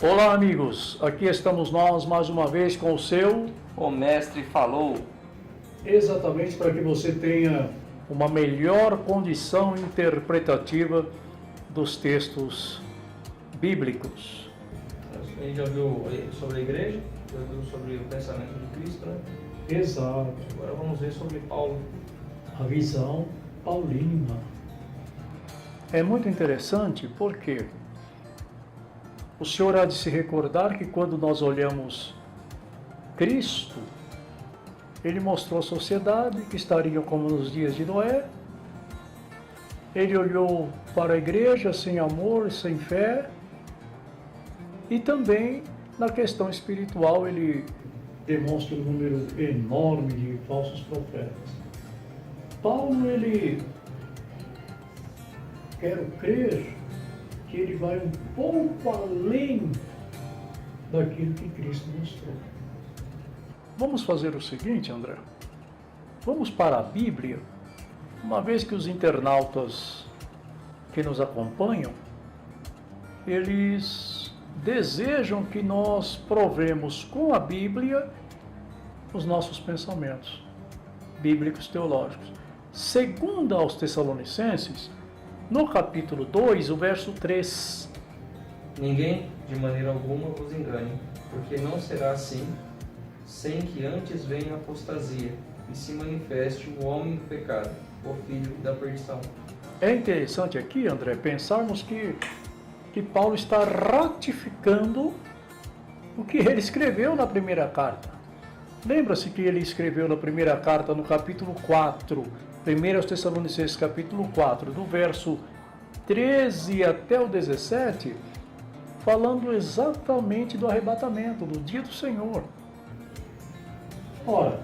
Olá, amigos, aqui estamos nós mais uma vez com o seu... O Mestre falou. Exatamente para que você tenha uma melhor condição interpretativa dos textos bíblicos. A gente já viu sobre a igreja, já viu sobre o pensamento de Cristo, né? Exato. Agora vamos ver sobre Paulo. A visão paulina. É muito interessante porque o senhor há de se recordar que quando nós olhamos Cristo, ele mostrou a sociedade que estaria como nos dias de Noé. Ele olhou para a igreja sem amor e sem fé. E também na questão espiritual ele demonstra um número enorme de falsos profetas. Paulo, ele, quero crer que ele vai um pouco além daquilo que Cristo mostrou. Vamos fazer o seguinte, André. Vamos para a Bíblia, uma vez que os internautas que nos acompanham, eles desejam que nós provemos com a Bíblia os nossos pensamentos bíblicos teológicos. Segundo aos Tessalonicenses, no capítulo 2, o verso 3. Ninguém, de maneira alguma, vos engane, porque não será assim, sem que antes venha a apostasia e se manifeste o homem do pecado, o filho da perdição. É interessante aqui, André, pensarmos que Paulo está ratificando o que ele escreveu na primeira carta. Lembra-se que ele escreveu na primeira carta, no capítulo 4, 1 aos Tessalonicenses, capítulo 4, do verso 13 até o 17, falando exatamente do arrebatamento, do dia do Senhor. Ora,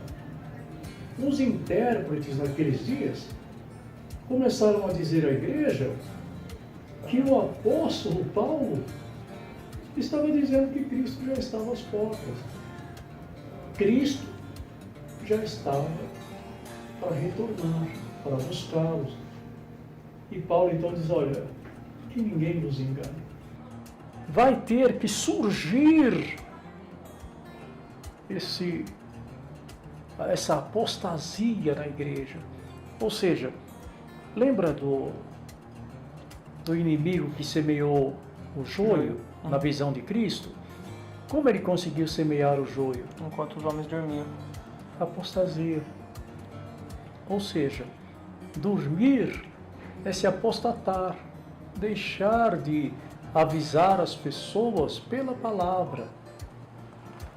os intérpretes naqueles dias começaram a dizer à igreja que o apóstolo Paulo estava dizendo que Cristo já estava às portas. Cristo já estava para retornar, para buscá-los. E Paulo então diz, olha, que ninguém nos engane. Vai ter que surgir essa apostasia na igreja. Ou seja, lembra do inimigo que semeou o joio na visão de Cristo? Como ele conseguiu semear o joio? Enquanto os homens dormiam. Apostasia. Ou seja, dormir é se apostatar, deixar de avisar as pessoas pela palavra.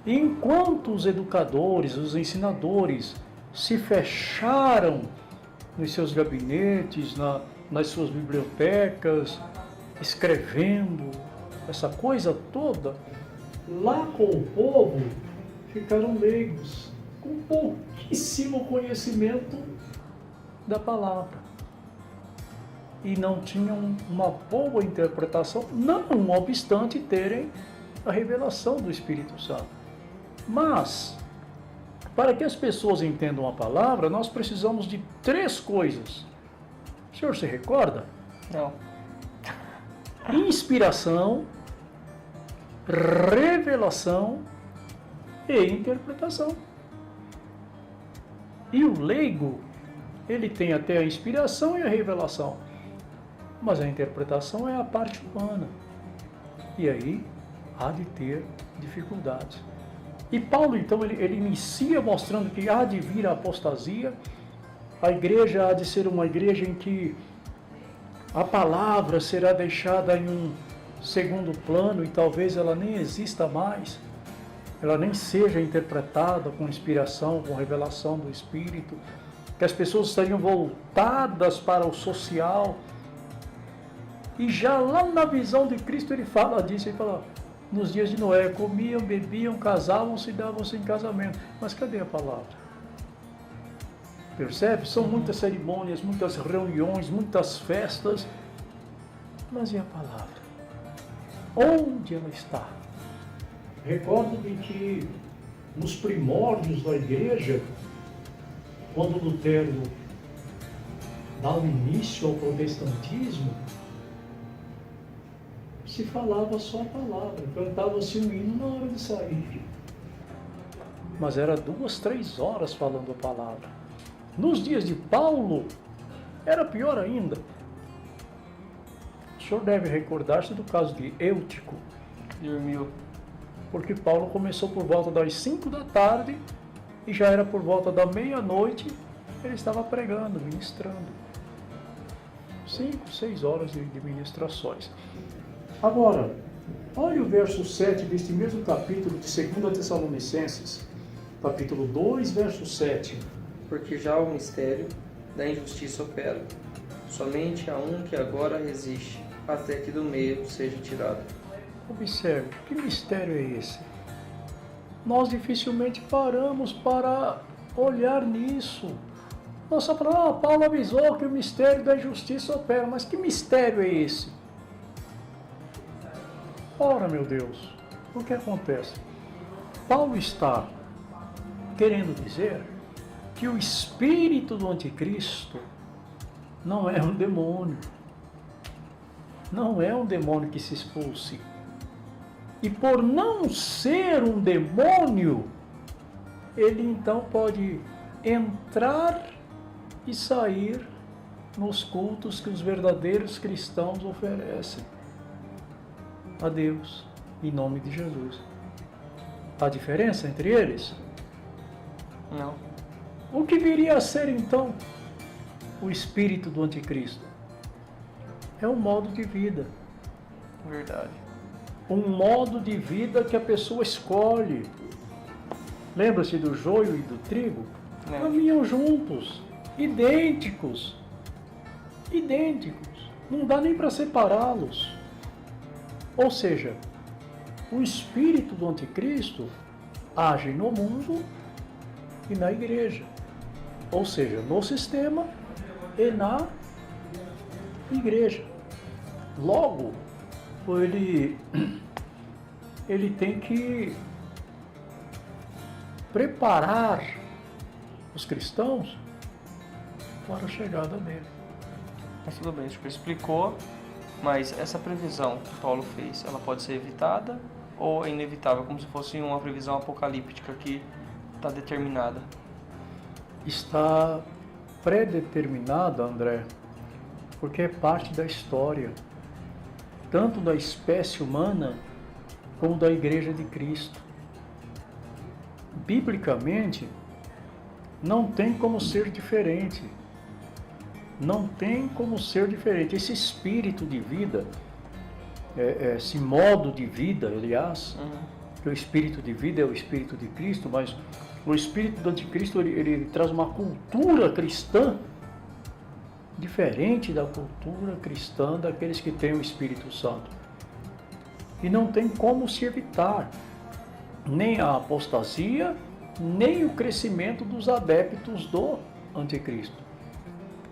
E enquanto os educadores, os ensinadores se fecharam nos seus gabinetes, nas suas bibliotecas, escrevendo essa coisa toda, lá com o povo ficaram leigos, com pouquíssimo conhecimento da palavra. E não tinham uma boa interpretação, não obstante terem a revelação do Espírito Santo. Mas, para que as pessoas entendam a palavra, nós precisamos de 3 coisas. O senhor se recorda? Não. Inspiração, revelação e interpretação. E o leigo, ele tem até a inspiração e a revelação, mas a interpretação é a parte humana. E aí há de ter dificuldades. E Paulo, então, ele inicia mostrando que há de vir a apostasia, a igreja há de ser uma igreja em que a palavra será deixada em um segundo plano e talvez ela nem exista mais, ela nem seja interpretada com inspiração, com revelação do Espírito, que as pessoas estariam voltadas para o social. E já lá na visão de Cristo ele fala disso, ele fala, nos dias de Noé, comiam, bebiam, casavam-se e davam-se em casamento. Mas cadê a palavra? Percebe? São muitas cerimônias, muitas reuniões, muitas festas. Mas e a palavra? Onde ela está? Recordo-me que nos primórdios da igreja, quando Lutero dá o início ao protestantismo, se falava só a palavra, cantava-se um hino na hora de sair. Mas era 2, 3 horas falando a palavra. Nos dias de Paulo, era pior ainda. O senhor deve recordar-se do caso de Eutico. Dormiu. Porque Paulo começou por volta das 5 da tarde e já era por volta da meia-noite, ele estava pregando, ministrando. 5, 6 horas de ministrações. Agora, olha o verso 7 deste mesmo capítulo de 2 Tessalonicenses, capítulo 2, verso 7. Porque já o mistério da injustiça opera. Somente há um que agora resiste, até que do meio seja tirado. Observe, que mistério é esse? Nós dificilmente paramos para olhar nisso. Nós só falamos, Paulo avisou que o mistério da justiça opera, mas que mistério é esse? Ora, meu Deus, o que acontece? Paulo está querendo dizer que o espírito do anticristo não é um demônio. Não é um demônio que se expulse. E por não ser um demônio, ele então pode entrar e sair nos cultos que os verdadeiros cristãos oferecem a Deus, em nome de Jesus. Há diferença entre eles? Não. O que viria a ser então o espírito do anticristo? É um modo de vida. Verdade. Um modo de vida que a pessoa escolhe. Lembra-se do joio e do trigo? Caminham juntos, idênticos. Idênticos. Não dá nem para separá-los. Ou seja, o espírito do anticristo age no mundo e na igreja. Ou seja, no sistema e na igreja. Logo, ele tem que preparar os cristãos para a chegada dele. Mas tudo bem, o senhor explicou, mas essa previsão que Paulo fez, ela pode ser evitada ou é inevitável, como se fosse uma previsão apocalíptica que está determinada? Está pré-determinada, André, porque é parte da história, tanto da espécie humana como da Igreja de Cristo. Biblicamente, não tem como ser diferente. Não tem como ser diferente. Esse espírito de vida, esse modo de vida, aliás, que o espírito de vida é o espírito de Cristo, mas o espírito do anticristo ele traz uma cultura cristã diferente da cultura cristã daqueles que têm o Espírito Santo. E não tem como se evitar nem a apostasia, nem o crescimento dos adeptos do anticristo.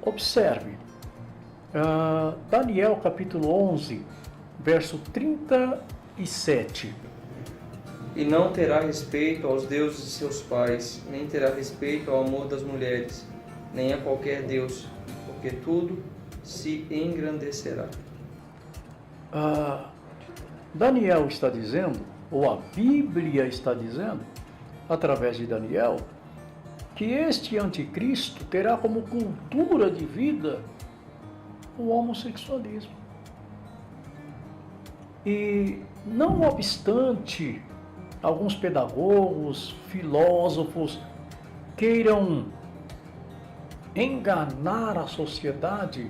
Observe, Daniel capítulo 11, verso 37. E não terá respeito aos deuses de seus pais, nem terá respeito ao amor das mulheres, nem a qualquer deus, porque tudo se engrandecerá. Daniel está dizendo, ou a Bíblia está dizendo, através de Daniel, que este anticristo terá como cultura de vida o homossexualismo. E não obstante alguns pedagogos, filósofos queiram enganar a sociedade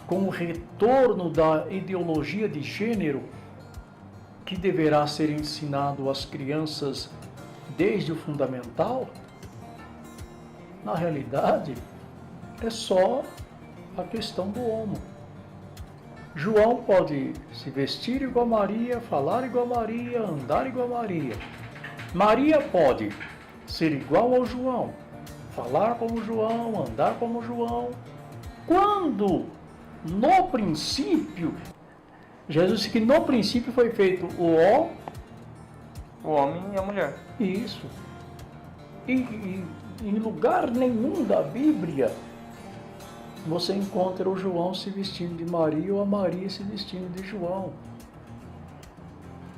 com o retorno da ideologia de gênero que deverá ser ensinado às crianças desde o fundamental, na realidade é só a questão do homo. João pode se vestir igual a Maria, falar igual a Maria, andar igual a Maria. Maria pode ser igual ao João, falar como João, andar como João. Quando, no princípio, Jesus disse que no princípio foi feito o homem e a mulher. Isso. E em lugar nenhum da Bíblia você encontra o João se vestindo de Maria ou a Maria se vestindo de João.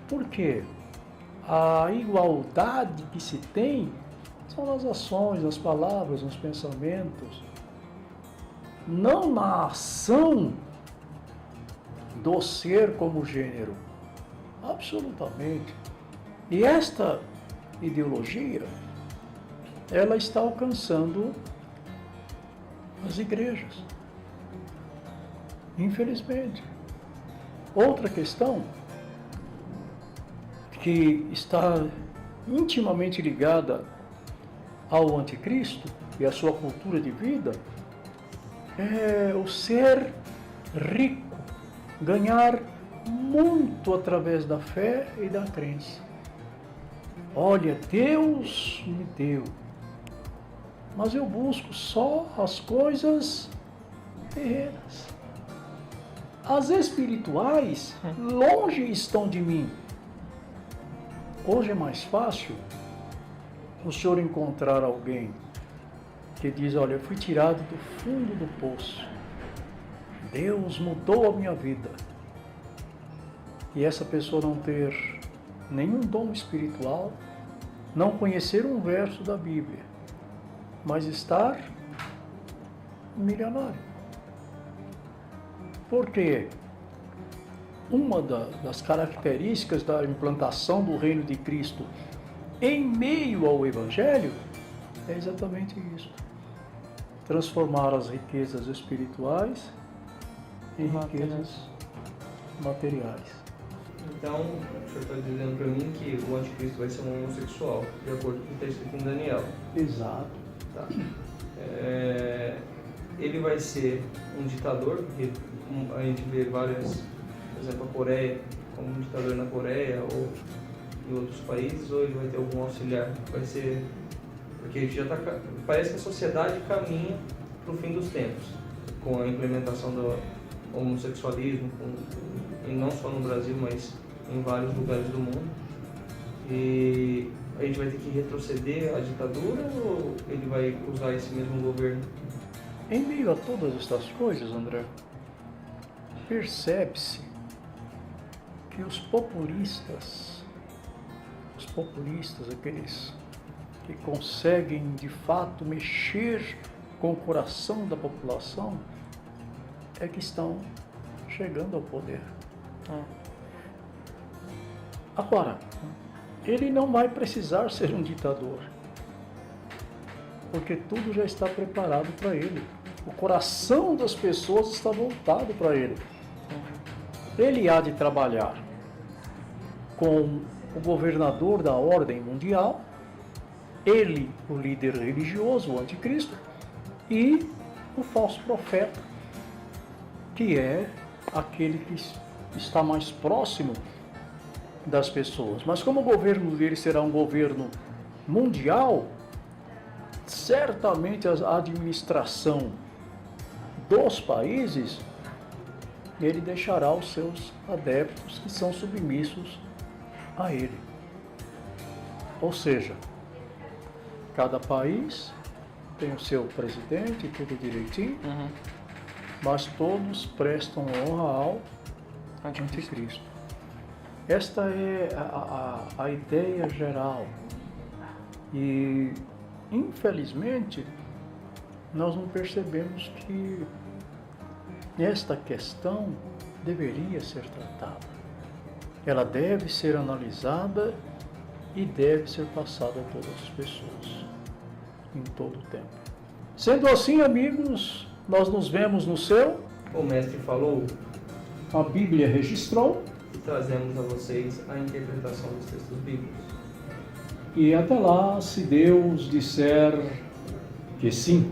Porque a igualdade que se tem são nas ações, nas palavras, nos pensamentos, não na ação do ser como gênero. Absolutamente. E esta ideologia, ela está alcançando as igrejas. Infelizmente. Outra questão que está intimamente ligada ao anticristo e à sua cultura de vida é o ser rico, ganhar muito através da fé e da crença. Olha, Deus me deu, mas eu busco só as coisas terrenas. As espirituais longe estão de mim. Hoje é mais fácil o senhor encontrar alguém que diz, olha, eu fui tirado do fundo do poço. Deus mudou a minha vida. E essa pessoa não ter nenhum dom espiritual, não conhecer um verso da Bíblia, mas estar milionário. Porque uma das características da implantação do reino de Cristo em meio ao Evangelho é exatamente isso. Transformar as riquezas espirituais em riquezas materiais. Então, o senhor está dizendo para mim que o anticristo vai ser um homossexual, de acordo com o que está escrito em Daniel. Exato. Tá. Ele vai ser um ditador, porque a gente vê várias, por exemplo, a Coreia, como um ditador na Coreia ou em outros países, ou ele vai ter algum auxiliar? Vai ser... Porque já parece que a sociedade caminha para o fim dos tempos, com a implementação do homossexualismo, e não só no Brasil, mas em vários lugares do mundo. E a gente vai ter que retroceder à ditadura ou ele vai usar esse mesmo governo? Em meio a todas estas coisas, André, percebe-se que os populistas, aqueles que conseguem de fato mexer com o coração da população, é que estão chegando ao poder. Agora, ele não vai precisar ser um ditador, porque tudo já está preparado para ele. O coração das pessoas está voltado para ele. Ele há de trabalhar com o governador da ordem mundial, ele, o líder religioso, o anticristo, e o falso profeta, que é aquele que está mais próximo das pessoas. Mas como o governo dele será um governo mundial, certamente a administração dos países, ele deixará os seus adeptos que são submissos a ele. Ou seja, cada país tem o seu presidente, tudo direitinho, mas todos prestam honra ao anticristo. Esta é a ideia geral. E, infelizmente, nós não percebemos que esta questão deveria ser tratada. Ela deve ser analisada e deve ser passada a todas as pessoas, em todo o tempo. Sendo assim, amigos, nós nos vemos no céu. O mestre falou, A Bíblia registrou. e trazemos a vocês a interpretação dos textos bíblicos. E até lá, se Deus disser que sim.